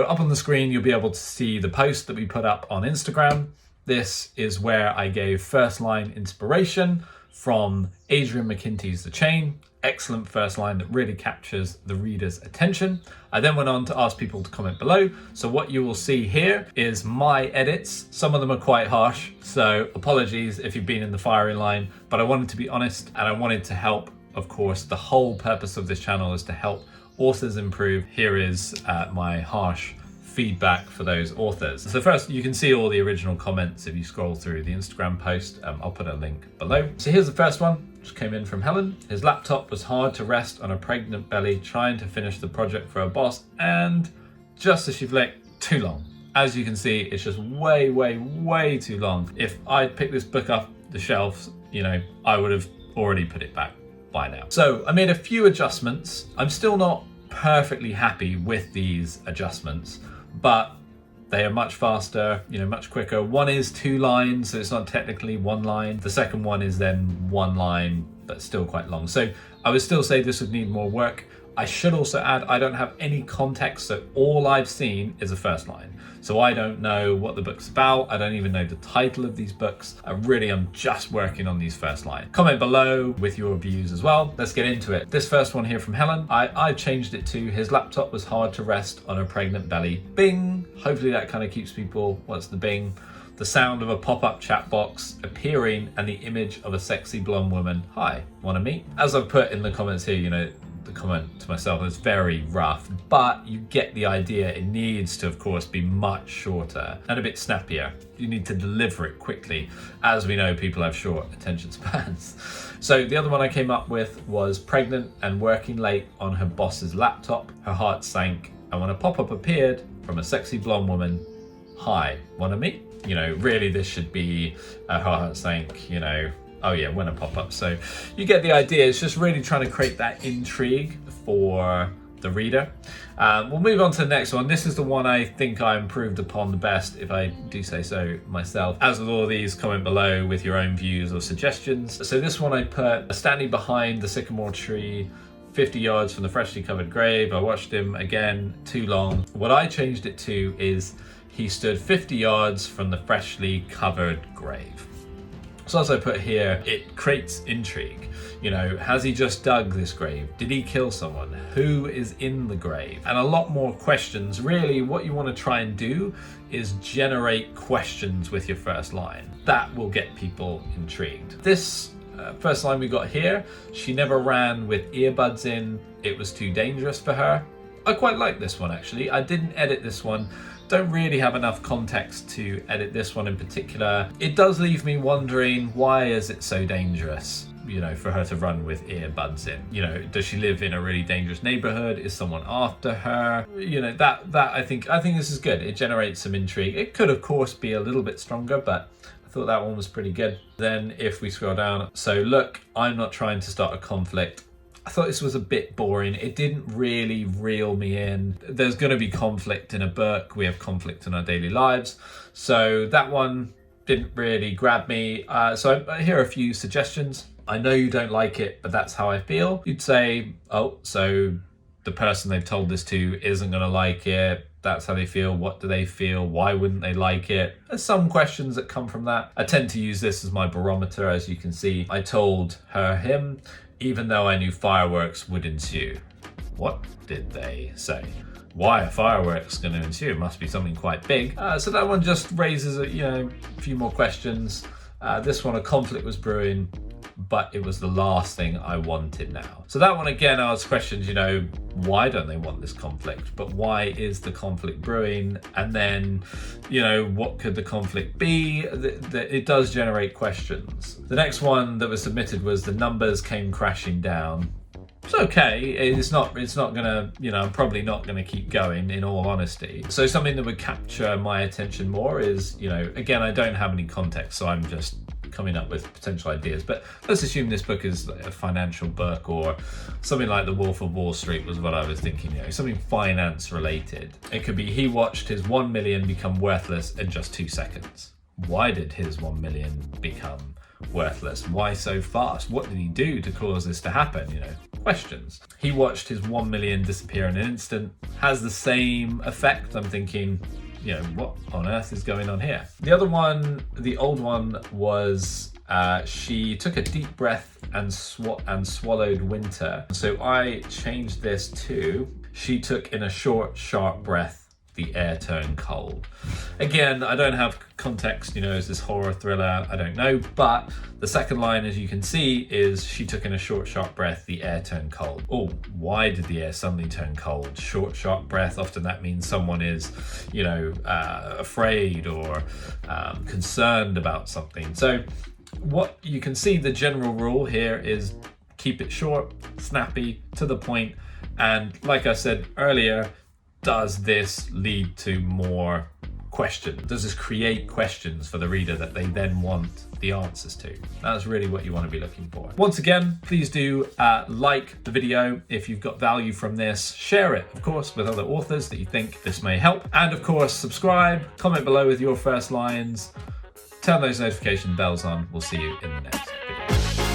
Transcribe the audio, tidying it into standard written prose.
Up on the screen, you'll be able to see the post that we put up on Instagram. This is where I gave first line inspiration from Adrian McKinty's The Chain. Excellent first line that really captures the reader's attention. I then went on to ask people to comment below. So what you will see here is my edits. Some of them are quite harsh, so apologies if you've been in the firing line, but I wanted to be honest and I wanted to help. Of course, the whole purpose of this channel is to help authors improve. Here is my harsh feedback for those authors. So first, you can see all the original comments if you scroll through the Instagram post. I'll put a link below. So here's the first one, which came in from Helen. His laptop was hard to rest on a pregnant belly trying to finish the project for her boss, and just as she blinked, too long. As you can see, it's just way, way, way too long. If I'd picked this book up the shelves, I would have already put it back by now. So I made a few adjustments. I'm still not perfectly happy with these adjustments, but they are much faster, much quicker. One is 2 lines, so it's not technically 1 line. The second one is then 1 line, but still quite long. So I would still say this would need more work. I should also add, I don't have any context, so all I've seen is a first line. So I don't know what the book's about. I don't even know the title of these books. I'm just working on these first line. Comment below with your views as well. Let's get into it. This first one here from Helen, I changed it to his laptop was hard to rest on a pregnant belly. Bing. Hopefully that kind of keeps people, what's the bing? The sound of a pop-up chat box appearing and the image of a sexy blonde woman. Hi, wanna meet? As I've put in the comments here, the comment to myself is very rough, but you get the idea. It needs to, of course, be much shorter and a bit snappier. You need to deliver it quickly. As we know, people have short attention spans. So the other one I came up with was pregnant and working late on her boss's laptop. Her heart sank, and when a pop-up appeared from a sexy blonde woman, hi, wanna meet? Really this should be her heart sank, oh yeah, when a pop-up. So you get the idea. It's just really trying to create that intrigue for the reader. We'll move on to the next one. This is the one I think I improved upon the best, if I do say so myself. As with all of these, comment below with your own views or suggestions. So this one I put, standing behind the sycamore tree, 50 yards from the freshly covered grave. I watched him again, too long. What I changed it to is he stood 50 yards from the freshly covered grave. So as I put here, it creates intrigue. Has he just dug this grave? Did he kill someone? Who is in the grave? And a lot more questions. Really, what you want to try and do is generate questions with your first line. That will get people intrigued. This first line we got here, she never ran with earbuds in. It was too dangerous for her. I quite like this one, actually. I didn't edit this one. Don't really have enough context to edit this one in particular. It does leave me wondering, why is it so dangerous, for her to run with earbuds in? Does she live in a really dangerous neighborhood? Is someone after her? That I think this is good. It generates some intrigue. It could, of course, be a little bit stronger, but I thought that one was pretty good. Then if we scroll down, so look, I'm not trying to start a conflict. I thought this was a bit boring. It didn't really reel me in. There's going to be conflict in a book. We have conflict in our daily lives. So that one didn't really grab me. So here are a few suggestions. I know you don't like it, but that's how I feel. You'd say, oh, so the person they've told this to isn't going to like it. That's how they feel. What do they feel? Why wouldn't they like it? There's some questions that come from that. I tend to use this as my barometer. As you can see, I told him, even though I knew fireworks would ensue. What did they say? Why are fireworks going to ensue? It must be something quite big. So that one just raises a few more questions. This one, a conflict was brewing, but it was the last thing I wanted now. So that one again asks questions, why don't they want this conflict? But why is the conflict brewing? And then, what could the conflict be? It does generate questions. The next one that was submitted was the numbers came crashing down. It's okay. It's not gonna, I'm probably not gonna keep going, in all honesty. So something that would capture my attention more is, again, I don't have any context, so I'm just coming up with potential ideas. But let's assume this book is a financial book, or something like The Wolf of Wall Street was what I was thinking, something finance related. It could be he watched his 1 million become worthless in just 2 seconds. Why did his 1 million become worthless? Why so fast? What did he do to cause this to happen? questions. He watched his 1 million disappear in an instant, has the same effect. I'm thinking, you know, what on earth is going on here? The other one, the old one, was she took a deep breath and swallowed winter. So I changed this to she took in a short, sharp breath, the air turned cold. Again, I don't have context, you know, is this horror thriller? I don't know, but the second line, as you can see, is she took in a short, sharp breath, the air turned cold. Oh, why did the air suddenly turn cold? Short, sharp breath, often that means someone is, you know, afraid or concerned about something. So what you can see, the general rule here is keep it short, snappy, to the point, and like I said earlier, does this lead to more questions? Does this create questions for the reader that they then want the answers to? That's really what you want to be looking for. Once again, please do like the video if you've got value from this. Share it, of course, with other authors that you think this may help. And of course, subscribe, comment below with your first lines, turn those notification bells on. We'll see you in the next video.